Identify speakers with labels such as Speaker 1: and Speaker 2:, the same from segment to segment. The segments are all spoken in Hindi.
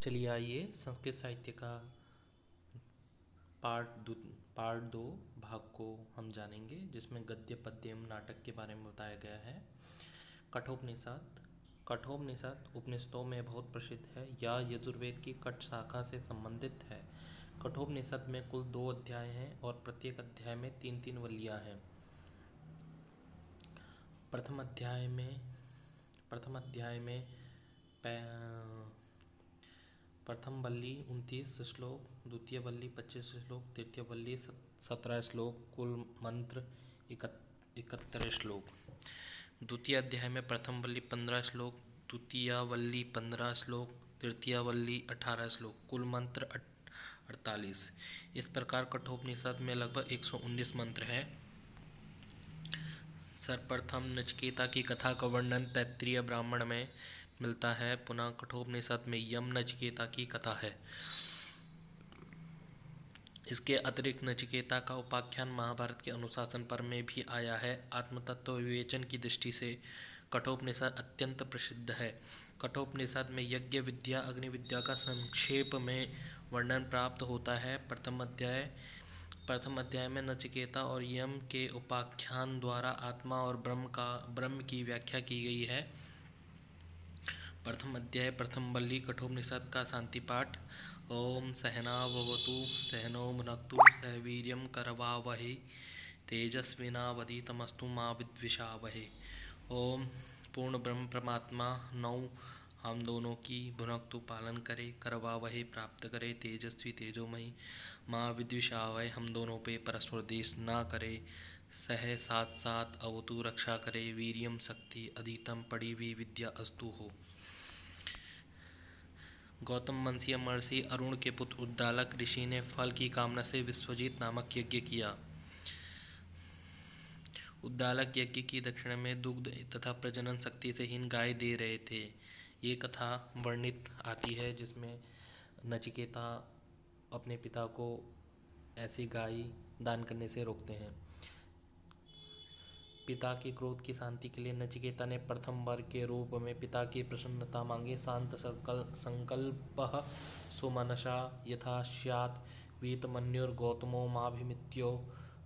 Speaker 1: चलिए आइए संस्कृत साहित्य का पार्ट दो भाग को हम जानेंगे, जिसमें गद्य पद्य एवं नाटक के बारे में बताया गया है। कठोपनिषद कठोपनिषद उपनिषदों में बहुत प्रसिद्ध है। यह यजुर्वेद की कठ शाखा से संबंधित है। कठोपनिषद में कुल 2 अध्याय हैं और प्रत्येक अध्याय में 3-3 वल्लियाँ हैं। प्रथम अध्याय में प्रथम वल्ली 29 श्लोक, द्वितीय वल्ली 25 श्लोक, तृतीय वल्ली 17 श्लोक, कुल मंत्र 71 श्लोक। द्वितीय अध्याय में प्रथम वल्ली 15 श्लोक, द्वितीय वल्ली 15 श्लोक, तृतीय वल्ली 18 श्लोक, कुल मंत्र 48। इस प्रकार कठोपनिषद में लगभग 119 मंत्र हैं। सर्वप्रथम नचिकेता की कथा का वर्णन तैत्तिरीय ब्राह्मण में मिलता है। पुनः कठोपनिषद में यम नचिकेता की कथा है। इसके अतिरिक्त नचिकेता का उपाख्यान महाभारत के अनुशासन पर्व में भी आया है। आत्मतत्व विवेचन की दृष्टि से कठोपनिषद अत्यंत प्रसिद्ध है। कठोपनिषद में यज्ञ विद्या अग्नि विद्या का संक्षेप में वर्णन प्राप्त होता है। प्रथम अध्याय में नचिकेता और यम के उपाख्यान द्वारा आत्मा और ब्रह्म की व्याख्या की गई है। प्रथम अध्याय प्रथम वल्ली कठोपनिषद का शांति पाठ। ओम सहनाववतु सहनौ भुनक्तु सह वीर्यं करवावहै तेजस्विनावधीतमस्तु मा विद्विषावहै। ओम पूर्ण ब्रह्म परमात्मा नौ हम दोनों की भुनक्तु पालन करे, करवावहै प्राप्त करे, तेजस्वी तेजोमयी माँ विद्विषावहै हम दोनों पे परस्पर देश ना करे, सह साथ साथ अवतु रक्षा करे, वीर्यम शक्ति अधीतम पड़ी हुई विद्या अस्तु हो। गौतम वंशीय महर्षि अरुण के पुत्र उद्दालक ऋषि ने फल की कामना से विश्वजीत नामक यज्ञ किया। उद्दालक यज्ञ की दक्षिणा में दुग्ध तथा प्रजनन शक्ति से हीन गाय दे रहे थे। ये कथा वर्णित आती है, जिसमें नचिकेता अपने पिता को ऐसी गाय दान करने से रोकते हैं। पिता के क्रोध की शांति के लिए नचिकेता ने प्रथम वर के रूप में पिता की प्रसन्नता मांगी। शांत संकल्पः सुमनसा यथा स्यात् वीतमन्युर्गौतमो माभिमित्यो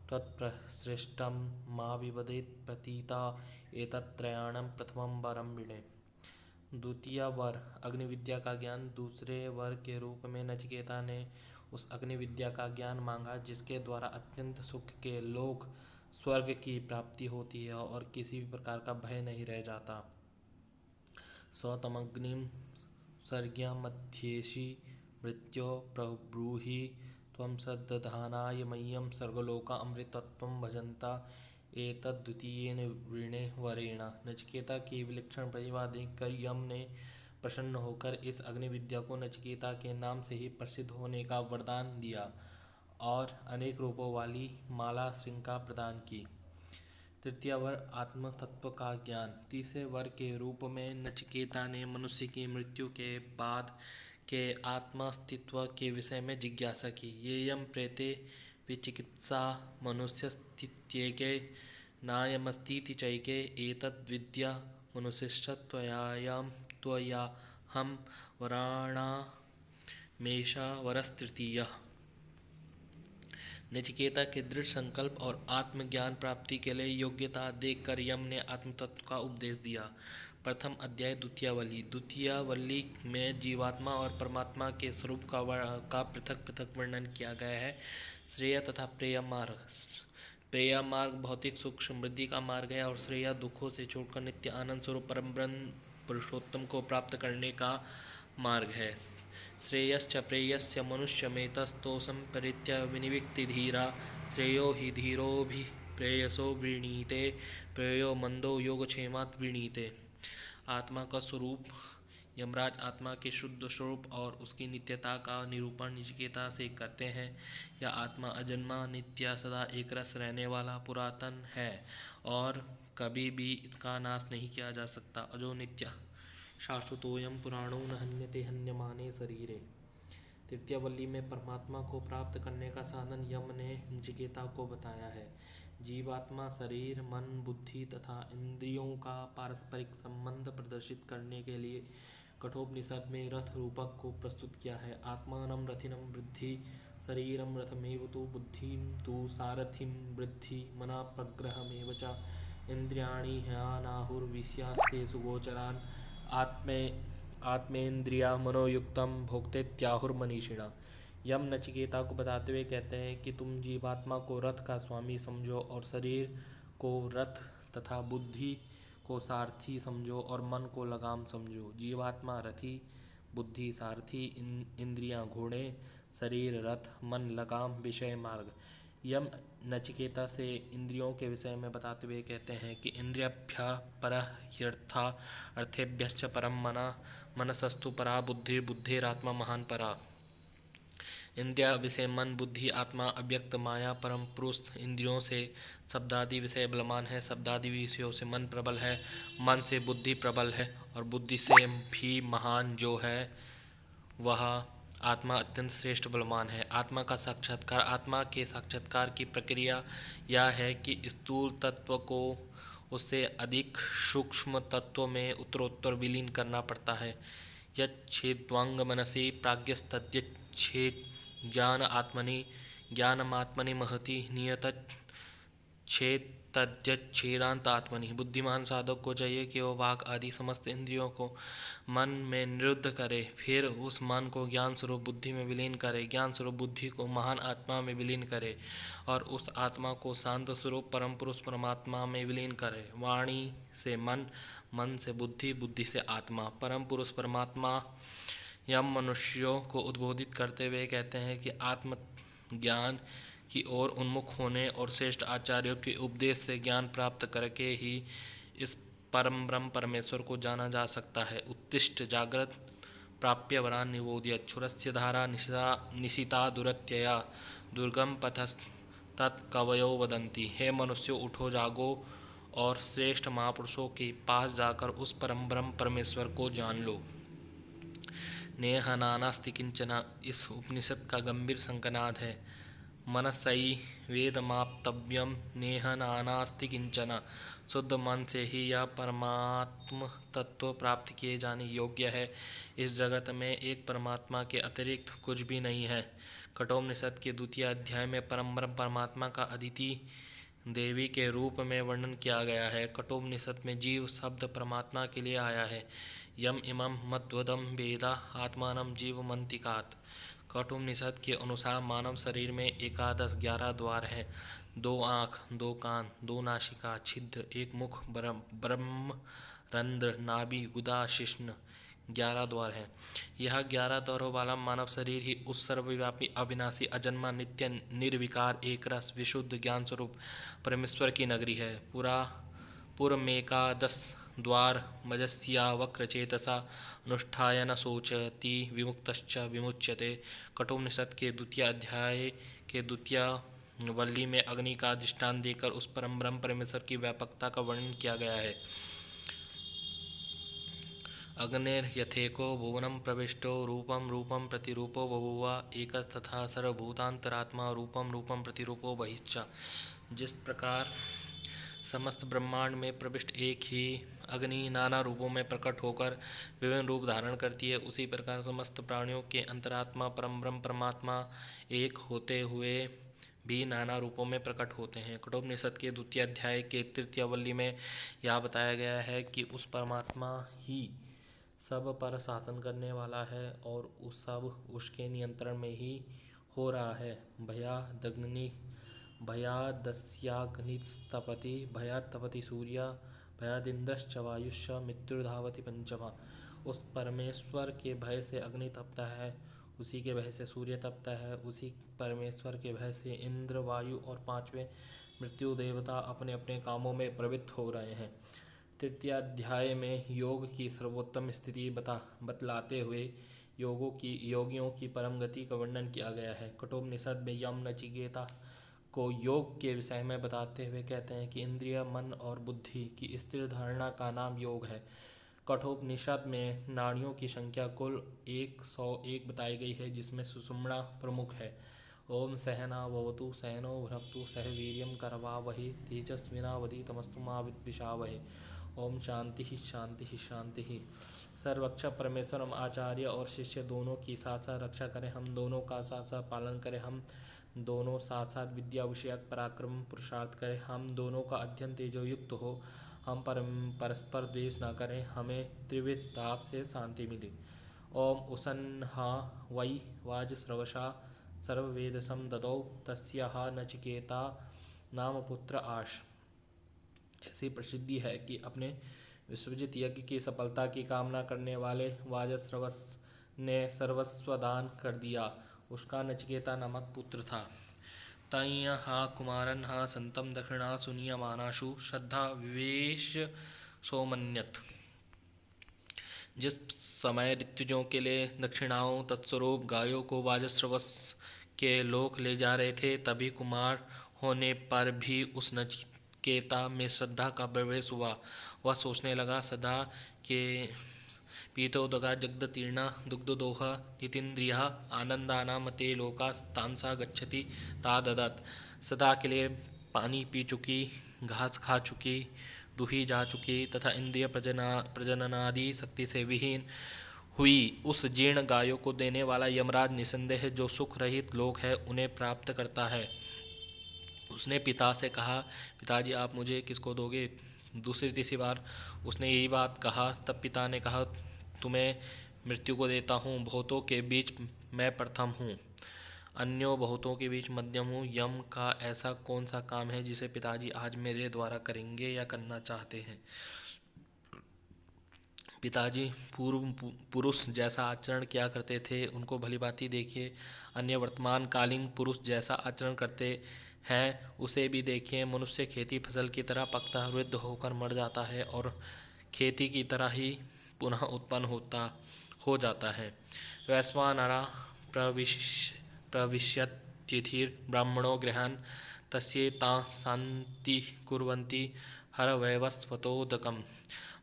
Speaker 1: त्वत्प्रसृष्टं मा विवदेत् प्रतीता एतत्त्रयाणां प्रथमं वरं वृणे। द्वितीय वर अग्नि विद्या का ज्ञान। दूसरे वर के रूप में नचिकेता ने उस अग्नि विद्या का ज्ञान मांगा जिसके द्वारा अत्यंत सुख के लोक स्वर्ग की प्राप्ति होती है और किसी भी प्रकार का भय नहीं रह जाता। स्वतमग्निम सर्ग्यामध्येषि मृत्यो प्रब्रूहि त्वं सद्दधानाय मह्यं सर्गलोका अमृतत्वं भजन्ता एतद्द्वितीयेन वृणे वरेण। नचिकेता की विलक्षण प्रतिभा देखकर यम ने प्रसन्न होकर इस अग्नि विद्या को नचिकेता के नाम से ही प्रसिद्ध होने का वरदान दिया और अनेक रूपों वाली माला श्रृंखला प्रदान की। तृतीय वर आत्म तत्व का ज्ञान। तीसरे वर के रूप में नचिकेता ने मनुष्य की मृत्यु के बाद के आत्मास्तित्व के विषय में जिज्ञासा की। ये यम प्रेते विचिकित्सा मनुष्यस्थित्येके नायमस्तीति चैके एतद्विद्या मनुष्यस्त्वयां त्वयाहं वराणामेषा वरस्तृतीयः। नचिकेता के दृढ़ संकल्प और आत्मज्ञान प्राप्ति के लिए योग्यता देखकर यम ने आत्मतत्व का उपदेश दिया। प्रथम अध्याय द्वितीय वल्ली में जीवात्मा और परमात्मा के स्वरूप का पृथक पृथक वर्णन किया गया है। श्रेय तथा प्रेय मार्ग। प्रेय मार्ग भौतिक सुख समृद्धि का मार्ग है और श्रेय दुखों से छोड़कर नित्य आनंद स्वरूप परम ब्रह्म पुरुषोत्तम को प्राप्त करने का मार्ग है। श्रेयश्च प्रेयस्य मनुष्यमेतस्तोषं परित्य विनिविक्ति धीरा श्रेयो हि धीरोऽभिप्रेयसो वृणीते प्रेयो मंदो योगक्षेमात् वृणीते। आत्मा का स्वरूप। यमराज आत्मा के शुद्ध स्वरूप और उसकी नित्यता का निरूपण नचिकेता से करते हैं। यह आत्मा अजन्मा नित्य सदा एक रस रहने वाला पुरातन है और कभी भी इसका नाश नहीं किया जा सकता। अजो नित्य शाश्वतोऽयं पुराणो न हन्यते हन्यमाने शरीरे। तृतीय वल्ली में परमात्मा को प्राप्त करने का साधन यम ने नचिकेता को बताया है। जीवात्मा शरीर मन बुद्धि तथा इंद्रियों का पारस्परिक संबंध प्रदर्शित करने के लिए कठोपनिषद में रथ रूपक को प्रस्तुत किया है। आत्मानं रथिनं वृद्धि शरीरं रथमेव तु बुद्धिं तु सारथिं वृद्धि मना प्रग्रहमेव च इंद्रियाणि ह्यानाहुर्विषयास्तेषु गोचरान् आत्मे आत्मेन्द्रिया मनोयुक्तम भोक्तेत्याहुर्मनीषिणा। यम नचिकेता को बताते हुए कहते हैं कि तुम जीवात्मा को रथ का स्वामी समझो और शरीर को रथ तथा बुद्धि को सारथी समझो और मन को लगाम समझो। जीवात्मा रथी, बुद्धि सारथी, इंद्रियां घोड़े, शरीर रथ, मन लगाम, विषय मार्ग। यम नचिकेता से इंद्रियों के विषय में बताते हुए कहते हैं कि इंद्रियभ्यः परः ह्यर्था अर्थेभ्यश्च परम मना मनसस्तु परा बुद्धि बुद्धिरात्मा महान परा। इंद्रिया विषय मन, बुद्धि, आत्मा, अव्यक्त माया, परम पुरुष। इंद्रियों से शब्दादि विषय बलवान है, शब्दादि विषयों से मन प्रबल है, मन से बुद्धि प्रबल है और बुद्धि से भी महान जो है वह आत्मा अत्यंत श्रेष्ठ बलवान है। आत्मा का साक्षात्कार, आत्मा के साक्षात्कार की प्रक्रिया यह है कि स्थूल तत्व को उससे अधिक सूक्ष्म तत्वों में उत्तरोत्तर विलीन करना पड़ता है। यच्छेद्वांग मनसि प्राज्ञस्तद्यच्छेद ज्ञान आत्मनि ज्ञानमात्मनि महति नियतच्छेद तद्यच्छेदांत आत्मनि। बुद्धिमान साधक को चाहिए कि वह वाक आदि समस्त इंद्रियों को मन में निरुद्ध करे, फिर उस मन को ज्ञान स्वरूप बुद्धि में विलीन करे, ज्ञान स्वरूप बुद्धि को महान आत्मा में विलीन करे और उस आत्मा को शांत स्वरूप परम पुरुष परमात्मा में विलीन करे। वाणी से मन, मन से बुद्धि, बुद्धि से आत्मा, परम पुरुष परमात्मा। यम मनुष्यों को उद्बोधित करते हुए कहते हैं कि आत्म ज्ञान की ओर उन्मुख होने और श्रेष्ठ आचार्यों के उपदेश से ज्ञान प्राप्त करके ही इस परम ब्रह्म परमेश्वर को जाना जा सकता है। उत्तिष्ठ जागृत प्राप्य वरान निबोध्य क्षुरस्य धारा निशिता दुरत्यया दुर्गम पथस्तत्कवयो वदन्ति। हे मनुष्यों, उठो जागो और श्रेष्ठ महापुरुषों के पास जाकर उस परम ब्रह्म परमेश्वर को जान लो। नेह नानास्ति किंचन इस उपनिषद का गंभीर संकनाद है। मनसई वेदमाप्तव्यम नेह नानास्ति किंचन। शुद्ध मन से ही यह परमात्म तत्व प्राप्त किए जाने योग्य है। इस जगत में एक परमात्मा के अतिरिक्त कुछ भी नहीं है। कठोपनिषद के द्वितीय अध्याय में परम ब्रह्म परमात्मा का अदिति देवी के रूप में वर्णन किया गया है। कठोपनिषद में जीव शब्द परमात्मा के लिए आया है। यम इमं मद्वदम वेदा आत्मानं जीवमन्तिकात्। कठोपनिषद के अनुसार मानव शरीर में एकादश 11 द्वार हैं। 2 आँख, 2 कान, 2 नासिका, छिद्र, 1 मुख, ब्रह्म रंध्र, नाभि, गुदा, शिश्न, 11 द्वार हैं। यह 11 द्वारों वाला मानव शरीर ही उस सर्वव्यापी अविनाशी अजन्मा नित्य निर्विकार एक रस विशुद्ध ज्ञान स्वरूप परमेश्वर की नगरी है। पुरमेकादश द्वार मजस्या वक्रचेतसा अनुष्ठाय न शोचति विमुक्तश्च विमुच्यते। कठोपनिषद के द्वितीय अध्याय के द्वितीय वल्ली में अग्नि का दृष्टांत देकर उस परम ब्रह्म परमेश्वर की व्यापकता का वर्णन किया गया है। अग्निर्यथेको भुवनं प्रविष्टो रूपं रूपं प्रतिरूपो बभूव एकस्तथा सर्वभूतांतरात्मा रूपं रूपं प्रतिरूपो बहिश्च। जिस प्रकार समस्त ब्रह्मांड में प्रविष्ट एक ही अग्नि नाना रूपों में प्रकट होकर विभिन्न रूप धारण करती है, उसी प्रकार समस्त प्राणियों के अंतरात्मा परम ब्रह्म परमात्मा एक होते हुए भी नाना रूपों में प्रकट होते हैं। कठोपनिषद के द्वितीय अध्याय के तृतीय वल्ली में यह बताया गया है कि उस परमात्मा ही सब पर शासन करने वाला है और उस सब उसके नियंत्रण में ही हो रहा है। भयादस्याग्निस्तपति भयात्तपति सूर्य भयादिन्द्रश्च वायुश्च मृत्युर्धावति पंचमा। उस परमेश्वर के भय से अग्नि तपता है, उसी के भय से सूर्य तपता है, उसी परमेश्वर के भय से इंद्र, वायु और 5वें मृत्यु देवता अपने अपने कामों में प्रवृत्त हो रहे हैं। तृतीय अध्याय में योग की सर्वोत्तम स्थिति बतलाते हुए योगियों की परम गति का वर्णन किया गया है। कठोपनिषद में यम नचिकेता को योग के विषय में बताते हुए कहते हैं कि इंद्रिय, मन और बुद्धि की स्थिर धारणा का नाम योग है। कठोपनिषद में नाड़ियों की संख्या कुल 101 बताई गई है, जिसमें सुषुम्ना प्रमुख है। ओम सहनाववतु सहनौ भुनक्तु सह वीर्यं करवावहै तेजस्विनावधीतमस्तु मा विद्विषावहै। ओम शांति ही शांति ही शांति ही। सर्वरक्षक परमेश्वर हम आचार्य और शिष्य दोनों की साथ साथ रक्षा करें, हम दोनों का साथ साथ पालन करें, हम दोनों साथ साथ विद्या विषयक पराक्रम पुरुषार्थ करें, हम दोनों का अध्ययन तेजोयुक्त हो, हम परस्पर द्वेष न करें, हमें त्रिविध ताप से शांति मिले। ओम उसन्हा वै वाजस्रवशा सर्ववेदसं ददौ तस्याः नचिकेता नाम पुत्र आश। ऐसी प्रसिद्धि है कि अपने विश्वजित यज्ञ की सफलता की कामना करने वाले वाजस्रवस ने सर्वस्व दान कर दिया। उसका नचिकेता नामक पुत्र था। तय हा कुमारन हा संतम दक्षिणा सुनीयमानाशु श्रद्धा विवेश सोमन्यत। जिस समय ऋतुजों के लिए दक्षिणाओं तत्स्वरूप गायों को वाजस्रवस के लोक ले जा रहे थे, तभी कुमार होने पर भी उस नचिकेता में श्रद्धा का प्रवेश हुआ। वह सोचने लगा, सदा के पीतोदका जगदतीर्णा दुग्धदोह नितीन्द्रियः आनंदानामते लोका तांसा गच्छति ताददत्। सदा के लिए पानी पी चुकी, घास खा चुकी, दुही जा चुकी तथा इंद्रिय प्रजननादि शक्ति से विहीन हुई उस जीर्ण गायों को देने वाला यमराज निसंदेह जो सुख रहित लोक है उन्हें प्राप्त करता है। उसने पिता से कहा, पिताजी आप मुझे किसको दोगे? दूसरी तीसरी बार उसने यही बात कहा। तब पिता ने कहा, तुम्हें मृत्यु को देता हूँ। बहुतों के बीच मैं प्रथम हूँ, अन्यों बहुतों के बीच मध्यम हूँ। यम का ऐसा कौन सा काम है जिसे पिताजी आज मेरे द्वारा करेंगे या करना चाहते हैं? पिताजी पूर्व पुरुष जैसा आचरण किया करते थे, उनको भली भांति देखिए। अन्य वर्तमान कालीन पुरुष जैसा आचरण करते हैं, उसे भी देखिए। मनुष्य खेती फसल की तरह पकता वृद्ध होकर मर जाता है और खेती की तरह ही पुनः उत्पन्न हो जाता है। वैश्वानरा प्रविश्यत्तिथिर ब्राह्मणो गृहान् तस्येतां शान्ति कुर्वन्ति हरवैवस्वतोदकम्।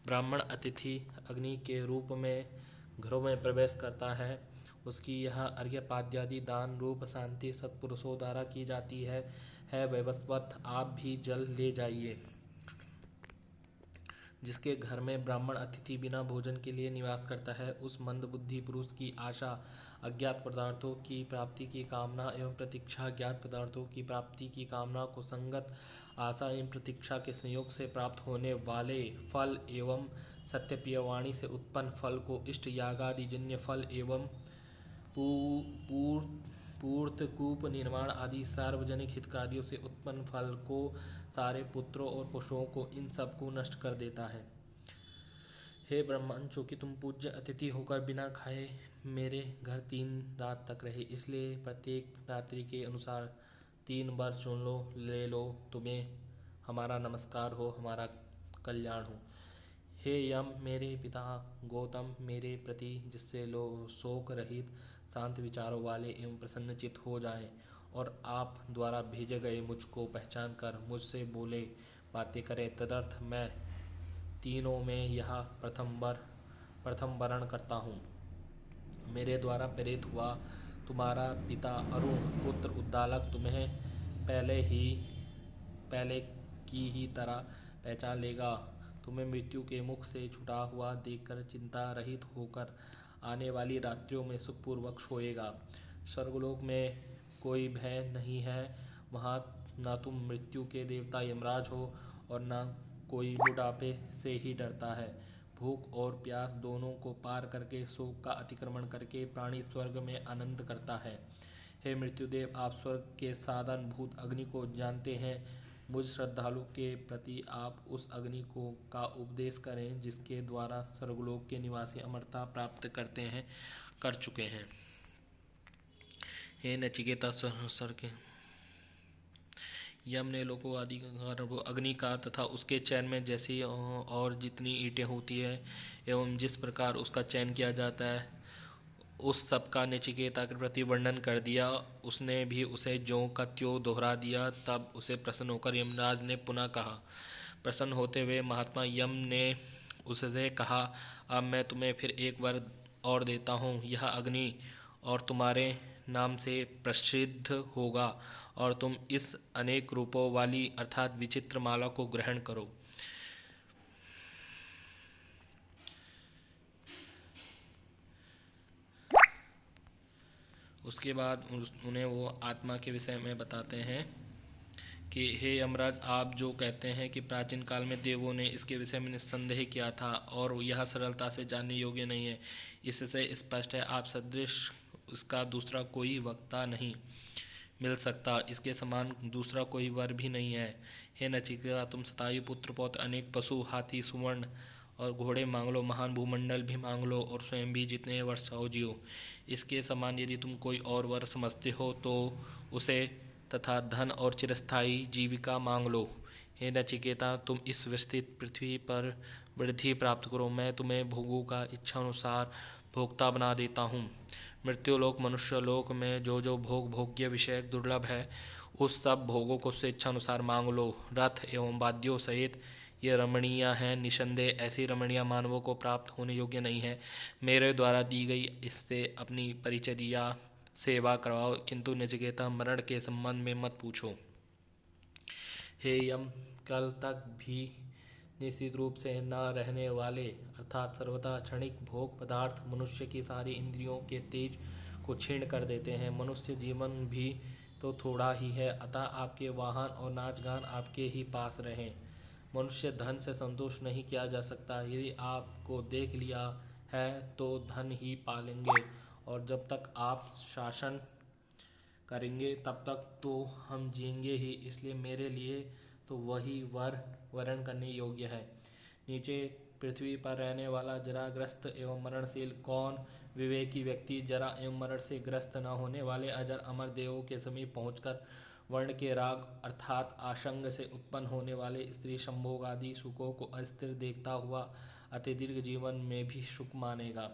Speaker 1: ब्राह्मण अतिथि अग्नि के रूप में घरों में प्रवेश करता है, उसकी यह अर्घ्यपाद्यादि दान रूप शांति सत्पुरुषों द्वारा की जाती है वैवस्वत आप भी जल ले जाइए। जिसके घर में ब्राह्मण अतिथि बिना भोजन के लिए निवास करता है, उस मंदबुद्धि पुरुष की आशा अज्ञात पदार्थों की प्राप्ति की कामना एवं प्रतीक्षा ज्ञात पदार्थों की प्राप्ति की कामना को संगत आशा एवं प्रतीक्षा के संयोग से प्राप्त होने वाले फल एवं सत्यप्रियवाणी से उत्पन्न फल को इष्ट यागादि जन्य फल एवं पूर्तकूप निर्माण आदि सार्वजनिक हितकार्यों से उत्पन्न फल को, सारे पुत्रों और पशुओं को, इन सब को नष्ट कर देता है। हे ब्रह्मन, चूँकि तुम पूज्य अतिथि होकर बिना खाए मेरे घर 3 रात तक रहे, इसलिए प्रत्येक रात्रि के अनुसार 3 बार चुन लो, ले लो। तुम्हें हमारा नमस्कार हो, हमारा कल्याण हो। हे यम, मेरे पिता गौतम मेरे प्रति जिससे लोग शोक रहित शांत विचारों वाले एवं प्रसन्नचित हो जाएं और आप द्वारा भेजे गए मुझको पहचान कर मुझसे बोले बातें करें, तदर्थ मैं तीनों में यह प्रथम वरण करता हूँ। मेरे द्वारा प्रेरित हुआ तुम्हारा पिता अरुण पुत्र उद्दालक तुम्हें पहले की ही तरह पहचान लेगा। तुम्हें मृत्यु के मुख से छुटा हुआ देखकर चिंता रहित होकर आने वाली रात्रियों में सुखपूर्वक सोएगा। स्वर्गलोक में कोई भय नहीं है, वहाँ न तुम मृत्यु के देवता यमराज हो और न कोई बुढ़ापे से ही डरता है। भूख और प्यास दोनों को पार करके शोक का अतिक्रमण करके प्राणी स्वर्ग में आनंद करता है। हे मृत्युदेव, आप स्वर्ग के साधन भूत अग्नि को जानते हैं। मुझ श्रद्धालु के प्रति आप उस अग्नि को का उपदेश करें जिसके द्वारा स्वर्गलोक के निवासी अमरता प्राप्त कर चुके हैं। हे नचिकेता, स्वर्ग यम ने लोगों आदि अग्नि का तथा उसके चयन में जैसी और जितनी ईंटें होती है एवं जिस प्रकार उसका चयन किया जाता है, उस सब का नचिकेता के प्रति वर्णन कर दिया। उसने भी उसे ज्यों का त्यों दोहरा दिया। तब उसे प्रसन्न होकर यमराज ने पुनः कहा। प्रसन्न होते हुए महात्मा यम ने उससे कहा, अब मैं तुम्हें फिर एक वर और देता हूँ। यह अग्नि और तुम्हारे नाम से प्रसिद्ध होगा और तुम इस अनेक रूपों वाली अर्थात विचित्र माला को ग्रहण करो। उसके बाद उन्हें वो आत्मा के विषय में बताते हैं कि हे यमराज, आप जो कहते हैं कि प्राचीन काल में देवों ने इसके विषय में निस्संदेह किया था और यह सरलता से जानने योग्य नहीं है, इससे स्पष्ट है आप सदृश उसका दूसरा कोई वक्ता नहीं मिल सकता, इसके समान दूसरा कोई वर भी नहीं है। हे नचिकेता, तुम शतायु पुत्र पौत्र अनेक पशु हाथी सुवर्ण और घोड़े मांग लो, महान भूमंडल भी मांग लो और स्वयं भी जितने वर्ष चाहो जियो। इसके समान यदि तुम कोई और वर समझते हो तो उसे तथा धन और चिरस्थायी जीविका मांग लो। हे नचिकेता, तुम इस विस्तृत पृथ्वी पर वृद्धि प्राप्त करो, मैं तुम्हें भोगों का इच्छा अनुसार भोक्ता बना देता हूँ। मृत्युलोक मनुष्य लोक में जो जो भोग भोग्य विषय दुर्लभ है, उस सब भोगों को स्वेच्छा अनुसार मांग लो। रथ एवं वाद्यों सहित ये रमणीय हैं, निसंदेह ऐसी रमणीय मानवों को प्राप्त होने योग्य नहीं है। मेरे द्वारा दी गई इससे अपनी परिचर्या सेवा करवाओ, किंतु नचिकेता मरण के संबंध में मत पूछो। हे यम, कल तक भी निश्चित रूप से न रहने वाले अर्थात सर्वथा क्षणिक भोग पदार्थ मनुष्य की सारी इंद्रियों के तेज को क्षीण कर देते हैं। मनुष्य जीवन भी तो थोड़ा ही है, अतः आपके वाहन और नाच गान आपके ही पास रहें। मनुष्य धन से संतुष्ट नहीं किया जा सकता, यदि आपको देख लिया है तो धन ही पालेंगे, और जब तक आप शासन करेंगे तब तक तो हम जिएंगे ही, इसलिए मेरे लिए तो वही वर वर्ण करने योग्य है। नीचे पृथ्वी पर रहने वाला जराग्रस्त एवं मरणशील कौन विवेकी व्यक्ति जरा एवं मरण से ग्रस्त न होने वाले अजर अमर देवों के समीप पहुंचकर वर्ण के राग अर्थात आशंग से उत्पन्न होने वाले स्त्री संभोग आदि सुखों को अस्थिर देखता हुआ अति दीर्घ जीवन में भी सुख मानेगा।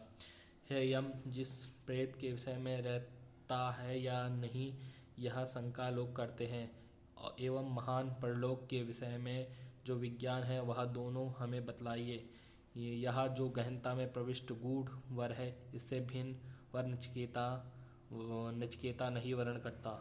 Speaker 1: है यम, जिस प्रेत के विषय में रहता है या नहीं यह शंका लोग करते हैं, एवं महान परलोक के विषय में जो विज्ञान है वह दोनों हमें बतलाइए। यह जो गहनता में प्रविष्ट गूढ़ वर है, इससे भिन्न वर नचिकेता नहीं वर्ण करता।